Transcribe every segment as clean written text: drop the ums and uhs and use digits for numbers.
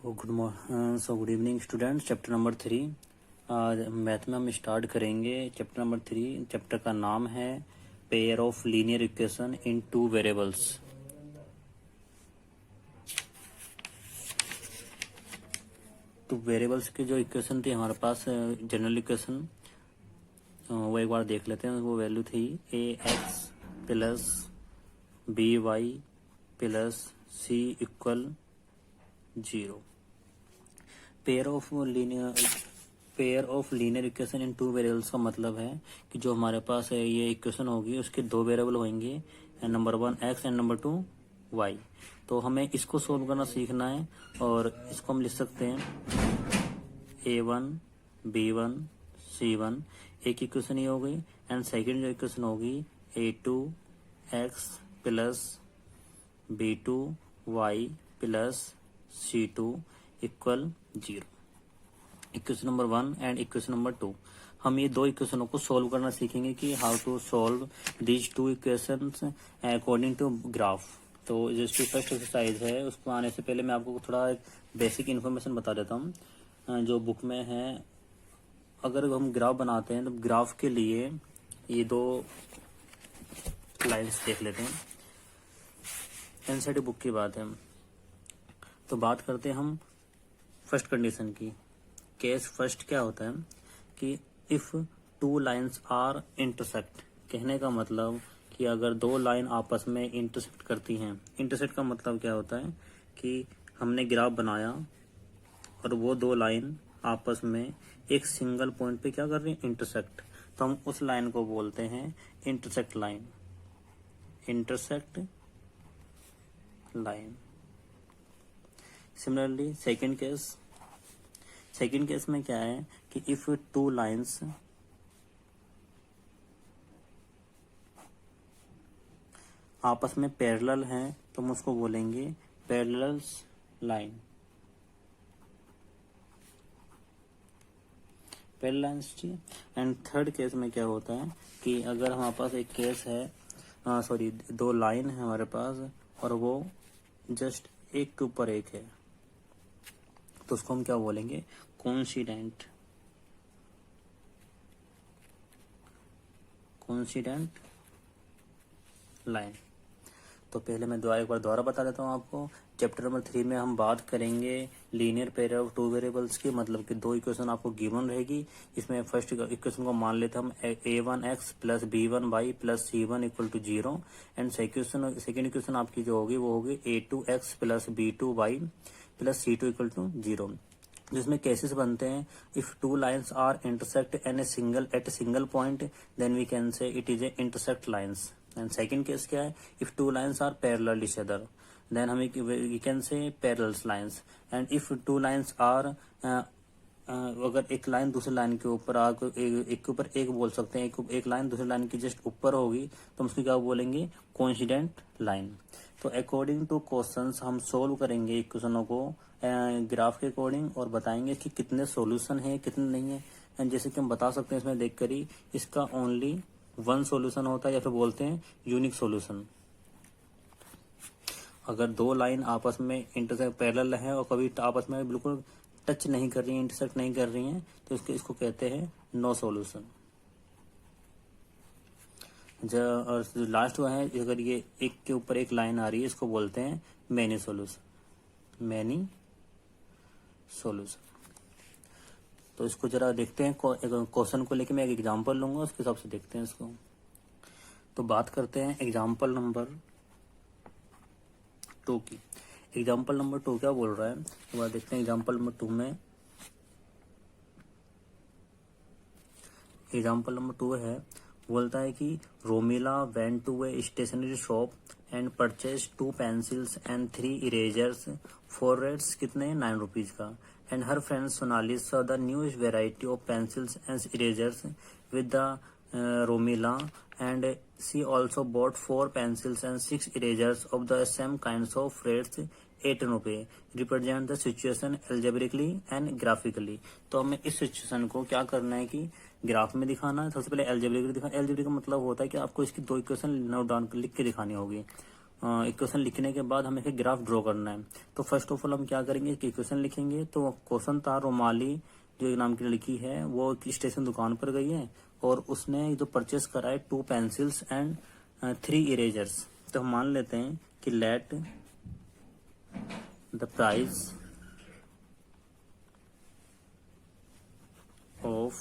Good evening students. Chapter number 3 आज math में हम स्टार्ट करेंगे। चैप्टर नंबर 3 चैप्टर का नाम है pair of linear equation in two variables. तो वेरिएबल्स की जो इक्वेशन थी हमारे पास जनरल इक्वेशन वो एक बार देख लेते हैं। वो वैल्यू थी a x plus b y plus c equal 0। Pair of linear equation in two variables का मतलब है कि जो हमारे पास है ये इक्वेशन होगी उसके दो वेरिएबल होंगे, number 1 X and number 2 Y. तो हमें इसको सोल्व करना सीखना है और इसको हम लिख सकते हैं a1 b1 c1 एक इक्वेशन ही हो गई। एंड सेकेंड जो इक्वेशन होगी a2 X plus b2 Y plus c2 equal 0। Equation number 1 and equation number 2 हम ये दो इक्वेशनों को सोल्व करना सीखेंगे कि how to solve these two equations according to graph. तो जिसकी फर्स्ट एक्सरसाइज है उसको आने से पहले मैं आपको थोड़ा एक बेसिक इन्फॉर्मेशन बता देता हूँ जो बुक में है। अगर हम ग्राफ बनाते हैं तो ग्राफ के लिए ये दो लाइन्स देख लेते हैं। एनसीईआरटी बुक की बात है। तो बात करते हैं हम फर्स्ट कंडीशन की। केस फर्स्ट क्या होता है कि if two lines are intersect, कहने का मतलब कि अगर दो लाइन आपस में इंटरसेक्ट करती हैं। इंटरसेक्ट का मतलब क्या होता है कि हमने ग्राफ बनाया और वो दो लाइन आपस में एक सिंगल पॉइंट पे क्या कर रही है, इंटरसेक्ट। तो हम उस लाइन को बोलते हैं intersect line. Intersect line. Similarly second case में क्या है कि इफ टू लाइन्स आपस में पैरेलल हैं तो हम उसको बोलेंगे parallel line. Parallel lines. And third case में क्या होता है कि अगर हमारे पास एक केस है दो लाइन है हमारे पास और वो जस्ट एक के ऊपर एक है तो उसको हम क्या बोलेंगे, कोइंसिडेंट लाइन। तो पहले मैं एक बार दोबारा बता देता हूँ आपको। चैप्टर नंबर 3 में हम बात करेंगे linear pair of two variables की, मतलब कि दो इक्वेशन आपको गिवन रहेगी। इसमें फर्स्ट इक्वेशन को मान लेते हम a1 X plus b1 Y plus c1 equal to 0। And second equation आपकी जो होगी वो होगी a2 X plus b2 Y plus c2 equal to 0। जिसमें केसेस बनते हैं if two lines are intersect at a single point then we can say it is a intersect lines. And second case क्या है, if two lines are parallel each other then हम we can से parallel lines. And if two lines are अगर एक line दूसरी line के ऊपर एक के ऊपर एक बोल सकते हैं, एक लाइन दूसरी लाइन की जस्ट ऊपर होगी तो हम उसको क्या बोलेंगे, कोइंसिडेंट लाइन। तो अकॉर्डिंग टू क्वेश्चंस हम सोल्व करेंगे इक्वेशनों को ग्राफ के अकॉर्डिंग और बताएंगे कि कितने सॉल्यूशन है कितने नहीं है। एंड जैसे कि हम बता सकते हैं इसमें देखकर ही इसका ओनली वन सॉल्यूशन होता है या फिर बोलते हैं यूनिक सॉल्यूशन। अगर दो लाइन आपस में इंटरसेक्ट पैरेलल है और कभी आपस में बिल्कुल टच नहीं कर रही है, इंटरसेक्ट नहीं कर रही हैं तो इसको कहते हैं नो सॉल्यूशन। और जो लास्ट हुआ है अगर ये एक के ऊपर एक लाइन आ रही है इसको बोलते हैं मैनी सॉल्यूशन। तो इसको जरा देखते हैं क्वेश्चन को लेके मैं एक एग्जांपल लूंगा उसके हिसाब से देखते हैं इसको। तो बात करते हैं एग्जांपल नंबर 2 की। एग्जांपल नंबर 2 क्या बोल रहा है तो बात देखते हैं। एग्जांपल नंबर 2 में एग्जांपल नंबर 2 है, बोलता है कि Romila went to a stationery shop and purchase 2 pencils and 3 erasers for rates कितने 9 रुपीज का। And her friend Sonali saw the newest variety of pencils and erasers with the Romila and she also bought 4 pencils and 6 erasers of the same kinds of rates 8 रुपए। Represent the situation algebraically and graphically. तो हमें इस situation को क्या करना है कि graph में दिखाना है। सबसे पहले एल्जेब्रिकली दिखाना। एल्जेब्रिक का मतलब होता है कि आपको इसकी दो इक्वेशन नोट डाउन लिख के दिखानी होगी। इक्वेशन लिखने के बाद हमें एक ग्राफ ड्रॉ करना है। तो फर्स्ट ऑफ ऑल हम क्या करेंगे कि इक्वेशन लिखेंगे। तो क्वेश्चन था रोमाली जो एक नाम की लड़की है वो स्टेशन दुकान पर गई है और उसने जो परचेस करा है 2 पेंसिल्स एंड 3 इरेजर्स। तो हम मान लेते हैं कि लेट द प्राइस ऑफ,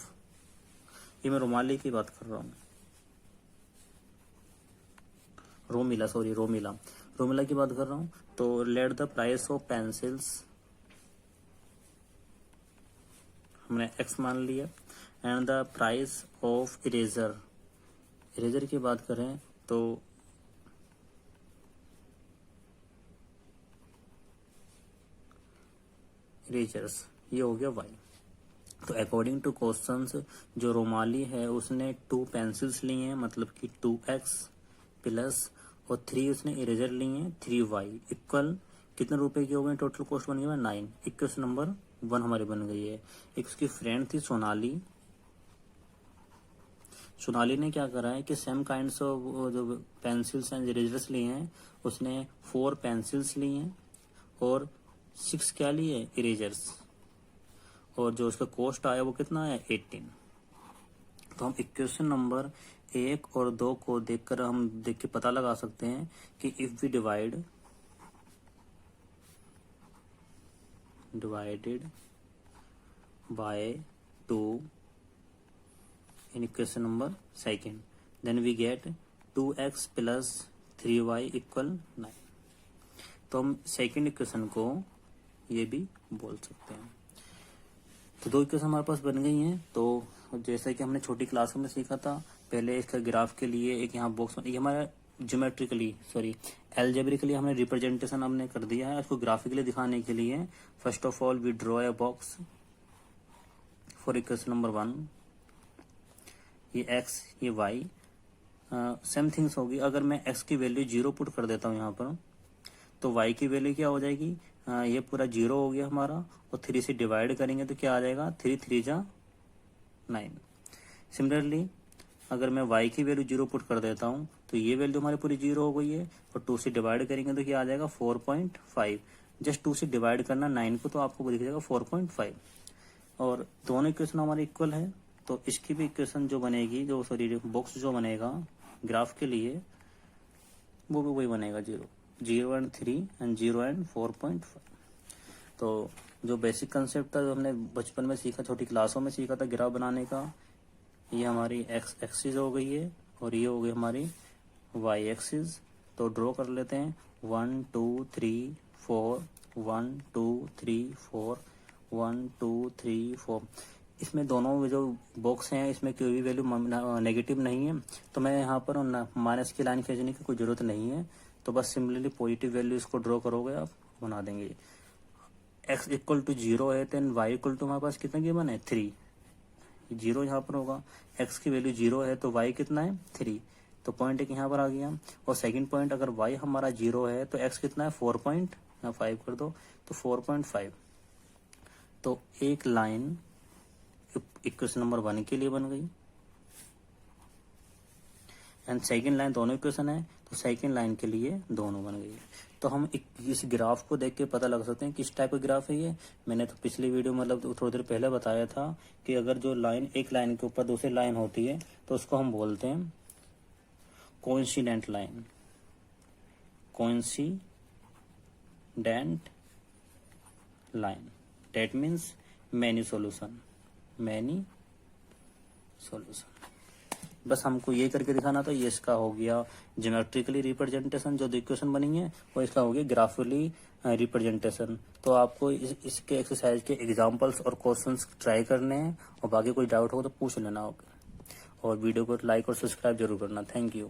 ये मैं रोमाली की बात कर रहा हूँ, रोमिला की बात कर रहा हूँ। तो let the price of pencils हमने x मान लिया and the price of eraser की बात करें तो इरेजर्स ये हो गया y। तो अकॉर्डिंग टू क्वेश्चंस जो रोमाली है उसने 2 पेंसिल्स ली हैं मतलब कि 2x प्लस और 3 उसने इरेजर ली हैं 3y इक्वल कितने रुपए की हो गए, टोटल कॉस्ट बन गया 9। इक्वेशन नंबर 1 हमारी बन गई है। एक उसकी फ्रेंड थी सोनाली ने क्या करा है कि सेम काइंड्स ऑफ जो पेंसिल्स एंड इरेजर्स लिए हैं उसने 4 पेंसिल्स ली हैं और 6 क्या लिए इरेजर्स, और जो उसका कॉस्ट आया वो कितना है 18। तो हम इक्वेशन नंबर 1 और 2 को देखकर हम देख के पता लगा सकते हैं कि if we divided by 2 in equation number 2 then we get 2x plus 3y equal 9। तो हम सेकेंड इक्वेशन को ये भी बोल सकते हैं। तो 2 इक्वेशन हमारे पास बन गई हैं। तो जैसे कि हमने छोटी क्लासों में सीखा था, पहले इसका ग्राफ के लिए एक यहाँ बॉक्स, ये हमारा एल्जेब्रिकली हमने रिप्रेजेंटेशन हमने कर दिया है। इसको ग्राफिकली दिखाने के लिए first of all we draw a box for equation number 1। ये x ये y सेम थिंग्स होगी। अगर मैं x की वैल्यू 0 पुट कर देता हूँ यहाँ पर तो y की वैल्यू क्या हो जाएगी, ये पूरा 0 हो गया हमारा और 3 से डिवाइड करेंगे तो क्या आ जाएगा 3 3 जा 9। सिमिलरली अगर मैं y की वैल्यू 0 पुट कर देता हूँ तो ये वैल्यू हमारी पूरी 0 हो गई है और 2 से डिवाइड करेंगे तो क्या आ जाएगा 4.5। जस्ट 2 से डिवाइड करना 9 को तो आपको दिख जाएगा 4.5 और दोनों इक्वेशन हमारे इक्वल है। तो इसकी भी इक्वेशन जो बनेगी बॉक्स जो बनेगा ग्राफ के लिए वो भी वही बनेगा 0 एंड 3 एंड 0 एंड 4.5। तो जो बेसिक कंसेप्ट था जो हमने बचपन में सीखा, छोटी क्लासों में सीखा था ग्राफ बनाने का, ये हमारी एक्स एक्सिस हो गई है और ये हो गई हमारी वाई एक्सिस। तो ड्रॉ कर लेते हैं 1 2 3 4 1 2 3 4 1 2 3 4। इसमें दोनों जो बॉक्स हैं इसमें कोई भी वैल्यू नेगेटिव नहीं है तो मैं यहाँ पर माइनस की लाइन खींचने की कोई जरूरत नहीं है। तो बस सिमिलरली पॉजिटिव वैल्यू इसको ड्रॉ करोगे आप बना देंगे। x इक्वल टू 0 है देन y इक्वल टू हमारे पास कितना गिवन है 3। 0 यहाँ पर होगा, x की वैल्यू 0 है तो y कितना है 3। तो पॉइंट एक यहाँ पर आ गया। और सेकंड पॉइंट अगर y हमारा 0 है तो x कितना है 4.5 कर दो तो 4.5। तो एक लाइन इक्वेशन नंबर 1 के लिए बन गई एंड सेकंड लाइन दोनों इक्वेशन है तो सेकंड लाइन के लिए दोनों बन गई। तो हम इस ग्राफ को देख के पता लगा सकते हैं किस टाइप का ग्राफ है ये। मैंने तो पिछली वीडियो मतलब थोड़ी देर पहले बताया था कि अगर जो लाइन एक लाइन के ऊपर दूसरी लाइन होती है तो उसको हम बोलते हैं coincident line. Coincident line that means many solution. बस हमको ये करके दिखाना था। ये इसका हो गया ज्योमेट्रिकली रिप्रेजेंटेशन जो इक्वेशन बनी है, और इसका हो गया ग्राफिकली रिप्रेजेंटेशन। तो आपको इसके एक्सरसाइज के एग्जांपल्स और क्वेश्चंस ट्राई करने हैं और बाकी कोई डाउट हो तो पूछ लेना होगा। और वीडियो को लाइक और सब्सक्राइब जरूर करना। Thank you.